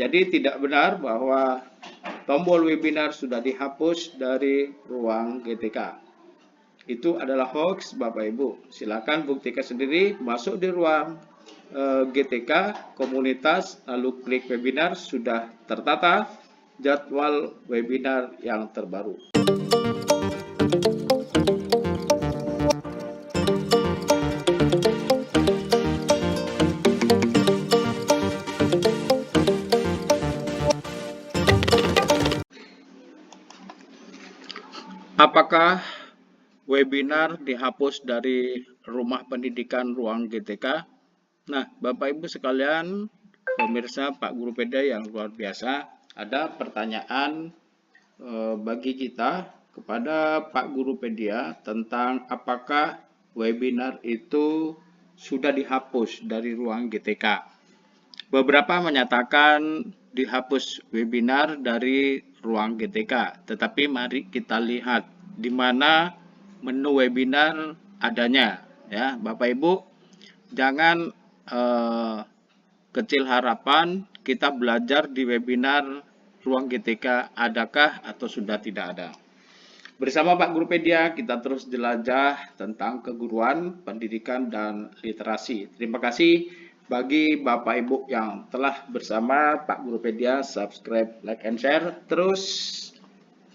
Jadi tidak benar bahwa tombol webinar sudah dihapus dari ruang GTK. Itu adalah hoax Bapak Ibu. Silakan buktikan sendiri, masuk di ruang GTK komunitas, lalu klik webinar, sudah tertata jadwal webinar yang terbaru. Apakah webinar dihapus dari rumah pendidikan ruang GTK? Nah, Bapak Ibu sekalian, pemirsa Pak Guru Peda yang luar biasa, ada pertanyaan bagi kita kepada Pak Guru Pedia tentang apakah webinar itu sudah dihapus dari ruang GTK. Beberapa menyatakan dihapus webinar dari ruang GTK, tetapi mari kita lihat di mana menu webinar adanya, ya Bapak Ibu. Jangan kecil harapan kita belajar di webinar ruang GTK adakah atau sudah tidak ada. Bersama Pak Guru Pedia kita terus jelajah tentang keguruan, pendidikan, dan literasi. Terima kasih bagi Bapak Ibu yang telah bersama Pak Guru Pedia subscribe, like, and share. Terus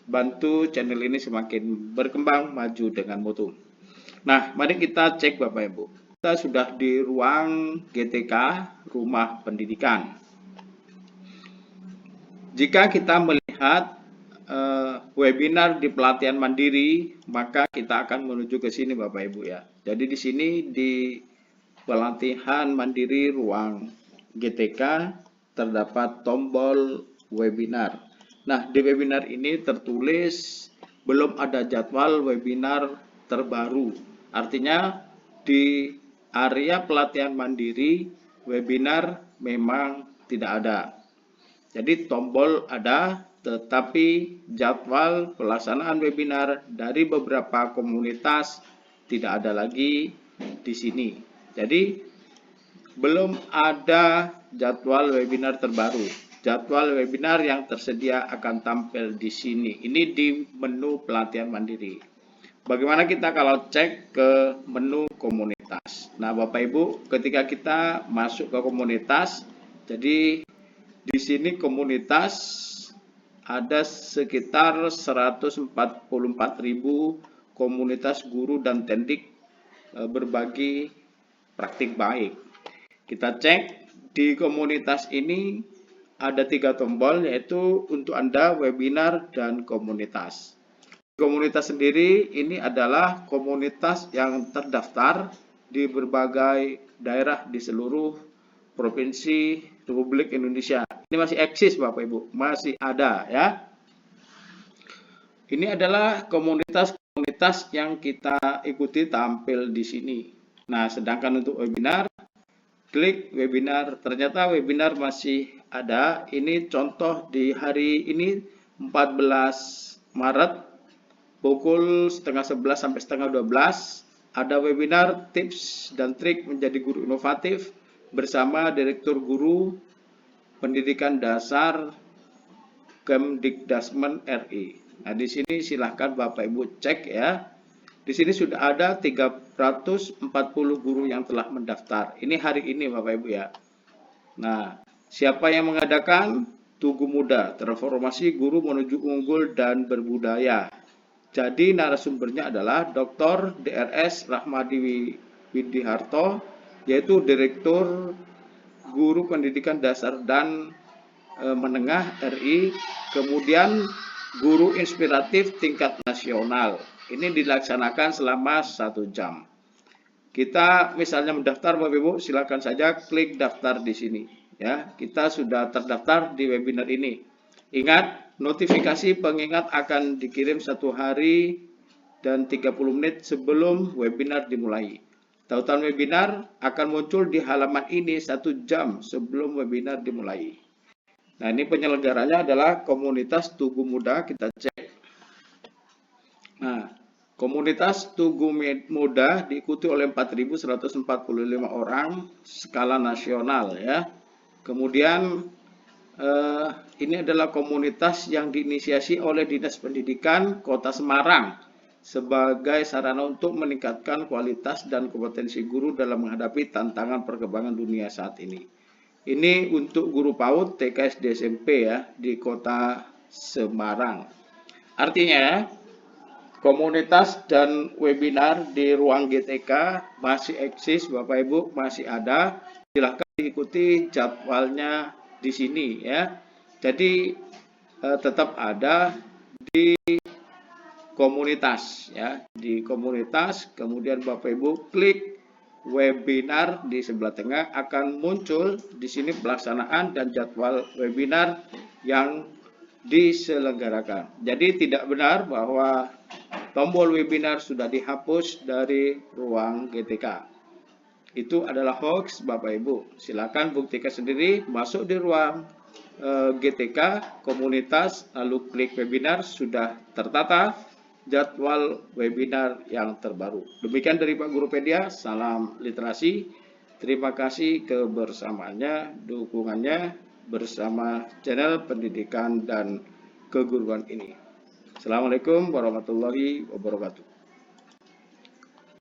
bantu channel ini semakin berkembang maju dengan mutu. Nah, mari kita cek Bapak Ibu. Kita sudah di ruang GTK, Rumah Pendidikan. Jika kita melihat webinar di pelatihan mandiri, maka kita akan menuju ke sini Bapak Ibu ya. Jadi di sini di pelatihan mandiri ruang GTK terdapat tombol webinar. Nah, di webinar ini tertulis belum ada jadwal webinar terbaru. Artinya di area pelatihan mandiri webinar memang tidak ada. Jadi tombol ada, tetapi jadwal pelaksanaan webinar dari beberapa komunitas tidak ada lagi di sini. Jadi belum ada jadwal webinar terbaru. Jadwal webinar yang tersedia akan tampil di sini. Ini di menu pelatihan mandiri. Bagaimana kita kalau cek ke menu komunitas? Nah, Bapak Ibu, ketika kita masuk ke komunitas, jadi di sini komunitas ada sekitar 144.000 komunitas guru dan tendik berbagi praktik baik. Kita cek di komunitas ini ada 3 tombol, yaitu untuk Anda webinar dan komunitas. Komunitas sendiri ini adalah komunitas yang terdaftar di berbagai daerah di seluruh provinsi Republik Indonesia. Ini masih eksis Bapak Ibu, masih ada ya. Ini adalah komunitas-komunitas yang kita ikuti tampil di sini. Nah, sedangkan untuk webinar, klik webinar, ternyata webinar masih ada. Ini contoh di hari ini 14 Maret pukul setengah 11 sampai setengah 12 ada webinar tips dan trik menjadi guru inovatif bersama Direktur Guru Pendidikan Dasar Kemdikdasmen RI. Nah, di sini silahkan Bapak Ibu cek ya. Di sini sudah ada 340 guru yang telah mendaftar. Ini hari ini Bapak Ibu ya. Nah, siapa yang mengadakan? Tugu Muda, transformasi guru menuju unggul dan berbudaya. Jadi narasumbernya adalah Dr. DRS Rahmadi Widiharto, yaitu Direktur Guru Pendidikan Dasar dan Menengah RI, kemudian Guru Inspiratif Tingkat Nasional. Ini dilaksanakan selama 1 jam. Kita misalnya mendaftar Bapak Ibu, silakan saja klik daftar di sini. Ya, kita sudah terdaftar di webinar ini. Ingat, notifikasi pengingat akan dikirim 1 hari dan 30 menit sebelum webinar dimulai. Tautan webinar akan muncul di halaman ini 1 jam sebelum webinar dimulai. Nah, ini penyelenggaranya adalah komunitas Tugu Muda, kita cek. Nah, komunitas Tugu Muda diikuti oleh 4.145 orang skala nasional ya. Kemudian Ini adalah komunitas yang diinisiasi oleh Dinas Pendidikan Kota Semarang sebagai sarana untuk meningkatkan kualitas dan kompetensi guru dalam menghadapi tantangan perkembangan dunia saat ini. Ini untuk guru PAUD, TK, SD, SMP ya di Kota Semarang. Artinya komunitas dan webinar di ruang GTK masih eksis, Bapak Ibu, masih ada. Silahkan diikuti jadwalnya di sini ya. Jadi tetap ada di komunitas ya, di komunitas. Kemudian Bapak Ibu klik webinar di sebelah tengah, akan muncul di sini pelaksanaan dan jadwal webinar yang diselenggarakan. Jadi tidak benar bahwa tombol webinar sudah dihapus dari ruang GTK. Itu adalah hoax, Bapak Ibu. Silakan buktikan sendiri, masuk di ruang GTK komunitas, lalu klik webinar, sudah tertata jadwal webinar yang terbaru. Demikian dari Pak Gurupedia, salam literasi. Terima kasih kebersamaannya, dukungannya bersama channel pendidikan dan keguruan ini. Assalamualaikum warahmatullahi wabarakatuh.